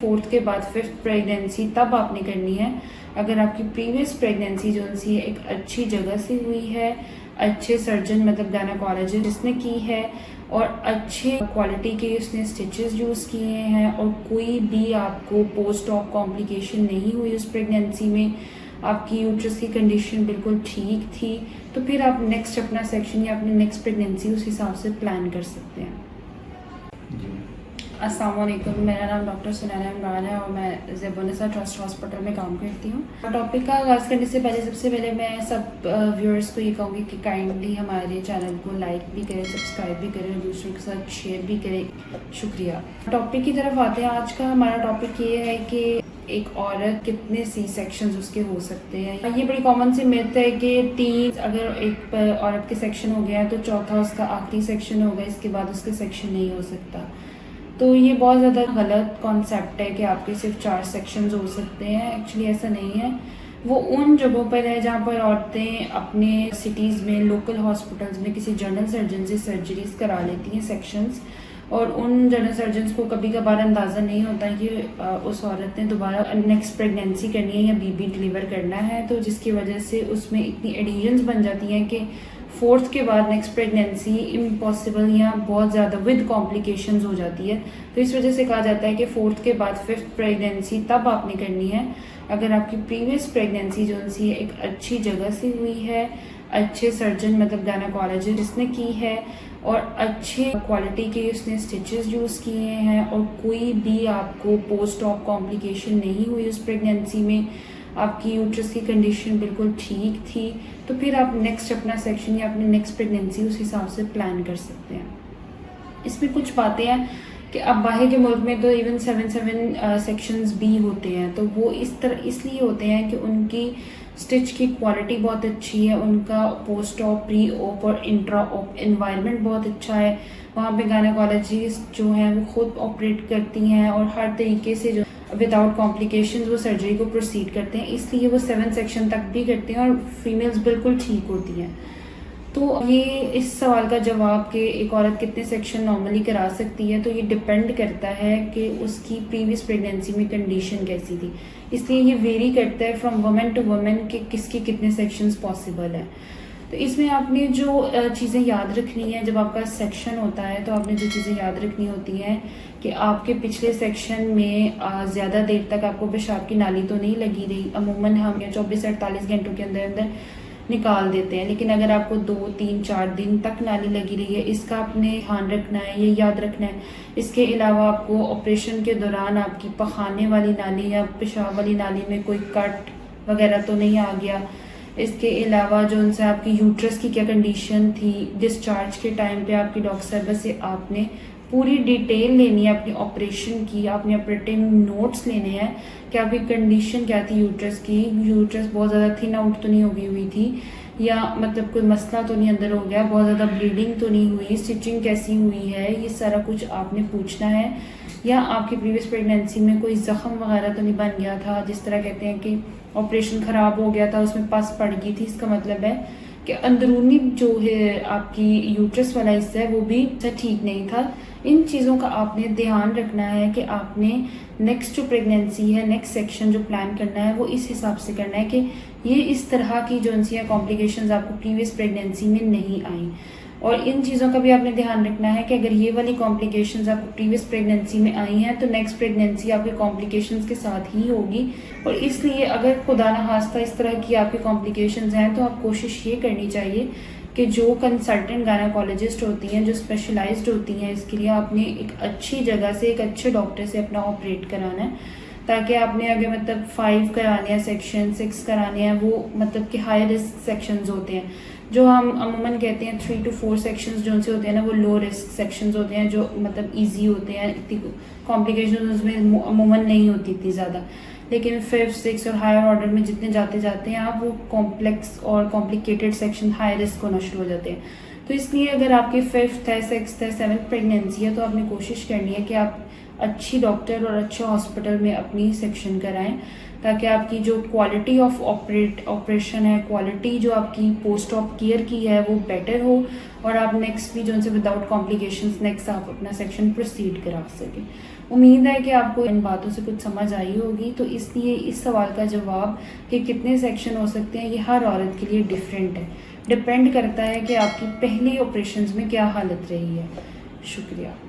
Fourth के बाद fifth pregnancy तब आपने करनी है अगर आपकी प्रीवियस प्रेगनेंसी जो सी है एक अच्छी जगह से हुई है, अच्छे सर्जन मतलब गायनेकोलॉजिस्ट जिसने की है और अच्छे क्वालिटी के उसने स्टिचेस यूज़ किए हैं और कोई भी आपको पोस्ट ऑप कॉम्प्लिकेशन नहीं हुई उस प्रेगनेंसी में, आपकी यूट्रस की कंडीशन बिल्कुल ठीक थी, तो फिर आप नेक्स्ट अपना सेक्शन या अपनी नेक्स्ट प्रेगनेंसी उस हिसाब से प्लान कर सकते हैं। अस्सलाम वालेकुम, मेरा नाम डॉक्टर सुनैना इमरान है और मैं ज़ेबुन्निसा ट्रस्ट हॉस्पिटल में काम करती हूँ। टॉपिक का आगाज़ करने से पहले सबसे पहले मैं सब व्यूअर्स को ये कहूँगी कि काइंडली हमारे चैनल को लाइक भी करें, सब्सक्राइब भी करें और दूसरों के साथ शेयर भी करें। शुक्रिया। टॉपिक की तरफ आते हैं। आज का हमारा टॉपिक ये है कि एक औरत कितने सी सेक्शंस उसके हो सकते हैं। ये बड़ी कॉमन सी मिथ है कि 3 अगर एक औरत के सेक्शन हो गया है तो चौथा उसका आखिरी सेक्शन होगा, इसके बाद उसके सेक्शन नहीं हो सकता। तो ये बहुत ज़्यादा गलत कॉन्सेप्ट है कि आपके सिर्फ 4 सेक्शंस हो सकते हैं। एक्चुअली ऐसा नहीं है। वो उन जगहों पर है जहाँ पर औरतें अपने सिटीज़ में लोकल हॉस्पिटल्स में किसी जनरल सर्जन से सर्जरीज करा लेती हैं सेक्शंस, और उन जनरल सर्जन्स को कभी कभार अंदाज़ा नहीं होता कि उस औरत ने दोबारा नेक्स्ट प्रेगनेंसी करनी है या बेबी डिलीवर करना है, तो जिसकी वजह से उसमें इतनी एडिशंस बन जाती हैं कि फोर्थ के बाद नेक्स्ट प्रेगनेंसी इम्पॉसिबल या बहुत ज़्यादा विद कॉम्प्लिकेशंस हो जाती है। तो इस वजह से कहा जाता है कि फोर्थ के बाद फिफ्थ प्रेगनेंसी तब आपने करनी है अगर आपकी प्रीवियस प्रेगनेंसी जो सी है एक अच्छी जगह से हुई है, अच्छे सर्जन मतलब गायनेकोलॉजिस्ट जिसने की है और अच्छे क्वालिटी के उसने स्टिचेस यूज़ किए हैं और कोई भी आपको पोस्ट ऑप कॉम्प्लिकेशन नहीं हुई उस प्रेगनेंसी में, आपकी यूट्रस की कंडीशन बिल्कुल ठीक थी, तो फिर आप नेक्स्ट अपना सेक्शन या अपनी नेक्स्ट प्रेगनेंसी उस हिसाब से प्लान कर सकते हैं। इसमें कुछ बातें हैं कि अब बाहर के मुल्क में तो इवन 7 सेक्शंस भी होते हैं, तो वो इस तरह इसलिए होते हैं कि उनकी स्टिच की क्वालिटी बहुत अच्छी है, उनका पोस्ट ऑप, प्री ऑप और इंट्रा ऑप एनवायरनमेंट बहुत अच्छा है। वहाँ पे गायनेकोलॉजिस्ट जो हैं वो खुद ऑपरेट करती हैं और हर तरीके से जो विदाउट कॉम्प्लिकेशंस वो सर्जरी को प्रोसीड करते हैं, इसलिए वो 7 सेक्शन तक भी करते हैं और फीमेल्स बिल्कुल ठीक होती हैं। तो ये इस सवाल का जवाब कि एक औरत कितने सेक्शन नॉर्मली करा सकती है, तो ये डिपेंड करता है कि उसकी प्रीवियस प्रेगनेंसी में कंडीशन कैसी थी, इसलिए ये वेरी करता है फ्रॉम वुमेन टू वुमेन कि किसके कितने सेक्शंस पॉसिबल है। तो इसमें आपने जो चीज़ें याद रखनी है जब आपका सेक्शन होता है, तो आपने जो चीज़ें याद रखनी होती हैं कि आपके पिछले सेक्शन में ज़्यादा देर तक आपको पेशाब की नाली तो नहीं लगी रही। अमूमन हम 24 से 48 घंटों के अंदर अंदर निकाल देते हैं, लेकिन अगर आपको 2, 3, 4 दिन तक नाली लगी रही है, इसका आपने ध्यान रखना है, ये याद रखना है। इसके अलावा आपको ऑपरेशन के दौरान आपकी पखाने वाली नाली या पेशाब वाली नाली में कोई कट वगैरह तो नहीं आ गया। इसके अलावा जो उनसे आपकी यूट्रस की क्या कंडीशन थी, डिस्चार्ज के टाइम पे आपकी डॉक्टर साहब से आपने पूरी डिटेल लेनी है अपनी ऑपरेशन की, आपने ऑपरेटिंग नोट्स लेने हैं कि आपकी कंडीशन क्या थी यूट्रस की, यूट्रस बहुत ज़्यादा थिन आउट तो नहीं हो गई हुई थी या मतलब कोई मसला तो नहीं अंदर हो गया, बहुत ज़्यादा ब्लीडिंग तो नहीं हुई, स्टिचिंग कैसी हुई है, ये सारा कुछ आपने पूछना है। या आपकी प्रीवियस प्रेगनेंसी में कोई ज़ख्म वगैरह तो नहीं बन गया था, जिस तरह कहते हैं कि ऑपरेशन ख़राब हो गया था, उसमें पस पड़ गई थी, इसका मतलब है कि अंदरूनी जो है आपकी यूट्रस वाला हिस्सा है वो भी ठीक नहीं था। इन चीज़ों का आपने ध्यान रखना है कि आपने नेक्स्ट जो प्रेगनेंसी है, नेक्स्ट सेक्शन जो प्लान करना है वो इस हिसाब से करना है कि ये इस तरह की जो सी कॉम्प्लिकेशंस आपको प्रीवियस प्रेगनेंसी में नहीं आई। और इन चीज़ों का भी आपने ध्यान रखना है कि अगर ये वाली कॉम्प्लिकेशंस आपको प्रीवियस प्रेगनेंसी में आई हैं तो नेक्स्ट प्रेगनेंसी आपके कॉम्प्लिकेशंस के साथ ही होगी। और इसलिए अगर खुदा न खास्ता इस तरह की आपकी कॉम्प्लिकेशंस हैं तो आप कोशिश ये करनी चाहिए कि जो कंसल्टेंट गायनेकोलॉजिस्ट होती हैं, जो स्पेशलाइज्ड होती हैं, इसके लिए आपने एक अच्छी जगह से एक अच्छे डॉक्टर से अपना ऑपरेट कराना है, ताकि आपने अगर मतलब 5 कराने हैं सेक्शन, 6 कराने हैं, वो मतलब कि हाई रिस्क सेक्शंस होते हैं। जो हम अमूमन कहते हैं 3 to 4 सेक्शंस जो से होते हैं ना, वो लो रिस्क सेक्शंस होते हैं, जो मतलब इजी होते हैं, इतनी कॉम्प्लिकेशन उसमें अमूमन नहीं होती इतनी ज़्यादा। लेकिन 5, 6 और हायर ऑर्डर में जितने जाते जाते हैं आप, वो कॉम्प्लेक्स और कॉम्प्लिकेटेड सेक्शन हाई रिस्क होना शुरू हो जाते हैं। तो इसलिए अगर आपकी 5th है, 6th है, 7th प्रेगनेंसी है, तो आपने कोशिश करनी है कि आप अच्छी डॉक्टर और अच्छे हॉस्पिटल में अपनी सेक्शन कराएं, ताकि आपकी जो क्वालिटी ऑफ ऑपरेशन है, क्वालिटी जो आपकी पोस्ट ऑप केयर की है वो बेटर हो और आप नेक्स्ट भी जो उनसे विदाउट कॉम्प्लिकेशंस नेक्स्ट आप अपना सेक्शन प्रोसीड करा सकें। उम्मीद है कि आपको इन बातों से कुछ समझ आई होगी। तो इसलिए इस सवाल का जवाब कि कितने सेक्शन हो सकते हैं, ये हर औरत के लिए डिफरेंट है। डिपेंड करता है कि आपकी पहली ऑपरेशंस में क्या हालत रही है। शुक्रिया।